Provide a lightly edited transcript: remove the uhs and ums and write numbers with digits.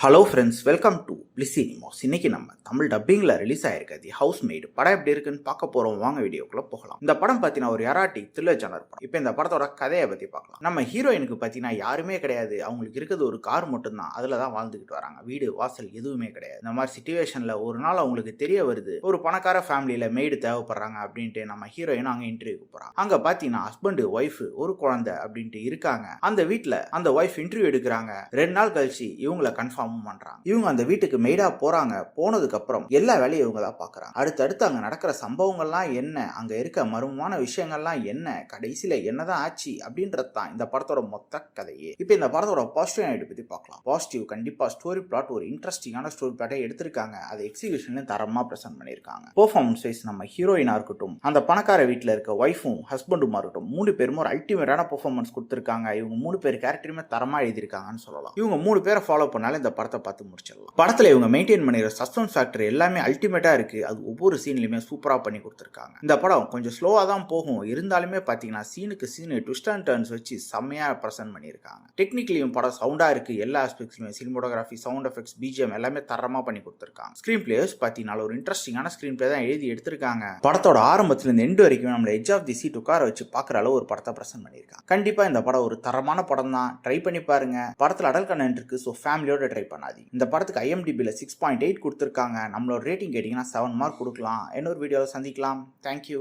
Hello friends, welcome to bliss cinemas. இன்னைக்கு நம்ம Tamil டப்பிங்கில் release ஆயிருக்க தி ஹவுஸ் மேடு படம் எப்படி இருக்குன்னு பார்க்க போகிறோம். வாங்க வீடியோக்குள்ளே போகலாம். இந்த படம் பார்த்தீங்கன்னா ஒரு எராட்டி த்ரில்லர் ஜானர் படம். இப்போ இந்த படத்தோட கதையை பற்றி பார்க்கலாம். நம்ம ஹீரோயினுக்கு பார்த்தீங்கன்னா யாருமே கிடையாது. அவங்களுக்கு இருக்கிறது ஒரு கார் மட்டும்தான். அதில் தான் வாழ்ந்துக்கிட்டு வராங்க. வீடு வாசல் எதுவுமே கிடையாது. இந்த மாதிரி சுச்சுவேஷனில் ஒரு நாள் அவங்களுக்கு தெரிய வருது, ஒரு பணக்கார ஃபேமிலியில் மெய்டு தேவைப்படுறாங்க அப்படின்ட்டு. நம்ம ஹீரோயின் அங்கே இன்டர்வியூக்கு போகிறாங்க. அங்கே பார்த்தீங்கன்னா ஹஸ்பண்டு ஒய்ஃபு ஒரு குழந்தை அப்படின்ட்டு இருக்காங்க. அந்த வீட்டில் அந்த ஒய்ஃப் இன்டர்வியூ எடுக்கிறாங்க. 2 நாள் கழிச்சு இவங்களை கன்ஃபார்ம் பண்றாங்க. இவங்க அந்த வீட்டுக்கு மெய்டா போறாங்க. போனதுக்கு அப்புறம் எல்லா வேலையும் இவங்க தான் பாக்குறாங்க. அடுத்தடுத்து அங்க நடக்கிற சம்பவங்கள்லாம் என்ன, அங்க இருக்க மர்மமான விஷயங்கள்லாம் என்ன, கடைசியில என்னதான் ஆச்சு அப்படின்றது தான் இந்த படத்தோட மொத்த கதையே. இப்போ இந்த படத்தோட பாசிட்டிவ் ஐடி பத்தி பார்க்கலாம். பாசிட்டிவ் கண்டிப்பா ஸ்டோரி பிளாட் ஒரு இன்ட்ரெஸ்டிங்கான ஸ்டோரி பிளாட்டை எடுத்திருக்காங்க. அதை எக்ஸிகியூஷன்ல தரமா பிரசன்ட் பண்ணிருக்காங்க. பெர்ஃபார்மன்ஸ் வைஸ் நம்ம ஹீரோயினா இருக்கட்டும், அந்த பணக்கார வீட்டுல இருக்க ஒய்ஃபும் ஹஸ்பண்டுமா இருக்கட்டும், 3 பேரும் ஒரு அல்டிமேட்டான பெர்ஃபார்மன்ஸ் கொடுத்திருக்காங்க. இவங்க 3 பேர் கேரக்டருமே தரமா எழுதியிருக்காங்கன்னு சொல்லலாம். இவங்க 3 பேரை ஃபாலோ பண்ணாலும் இந்த படத்தை பார்த்து முடிச்சிடலாம். படத்துல இவங்க மெயின்டைன் பண்ணிடுற சஸ்பென்ஸ் ஃபேக்டர் எல்லாமே அல்டிமேட்டா இருக்கு. அது ஒவ்வொரு சீன்லயுமே சூப்பரா பண்ணி கொடுத்திருக்காங்க. இந்த படம் கொஞ்சம் ஸ்லோவா தான் போகும். இருந்தாலுமே பாத்தீங்கன்னா சீனுக்கு சீனு ட்விஸ்ட் அண்ட் டர்ன்ஸ் வச்சு செம்மையா பிரசன்ட் பண்ணியிருக்காங்க. டெக்னிக்கலியும் படம் சவுண்டா இருக்கு. எல்லா ஆஸ்பெக்ட்ஸ்லயுமே சினிமோட்டோகிராஃபி, சவுண்ட் எஃபெக்ட்ஸ், பிஜிஎம் எல்லாமே தரமா பண்ணி கொடுத்திருக்காங்க. ஸ்கிரீன் பிளேயர்ஸ் பாத்தீங்கன்னா ஒரு இன்ட்ரெஸ்டிங்கான ஸ்கிரீன் பிளே தான் எழுதி எடுத்திருக்காங்க. படத்தோட ஆரம்பத்துல இருந்து எண்டு வரைக்கும் நம்மள எட்ஜ் ஆஃப் தி சீட் உட்கார வச்சு பாக்குற அளவு ஒரு படத்தை பிரசன்ட் பண்ணியிருக்காங்க. கண்டிப்பா இந்த படம் ஒரு தரமான படம் தான். ட்ரை பண்ணி பாருங்க. படத்துல அடல்ட் கண்டென்ட் இருக்கு. ஸோ ஃபேமிலியோட ட்ரை பண்ணாதீங்க. இந்த படத்துக்கு IMDbல 6.8 கொடுத்திருக்காங்க. நம்மளோட ரேட்டிங் கேட்டீங்கன்னா 7 மார்க் கொடுக்கலாம். இன்னொரு வீடியோவில் சந்திக்கலாம். தேங்க்யூ.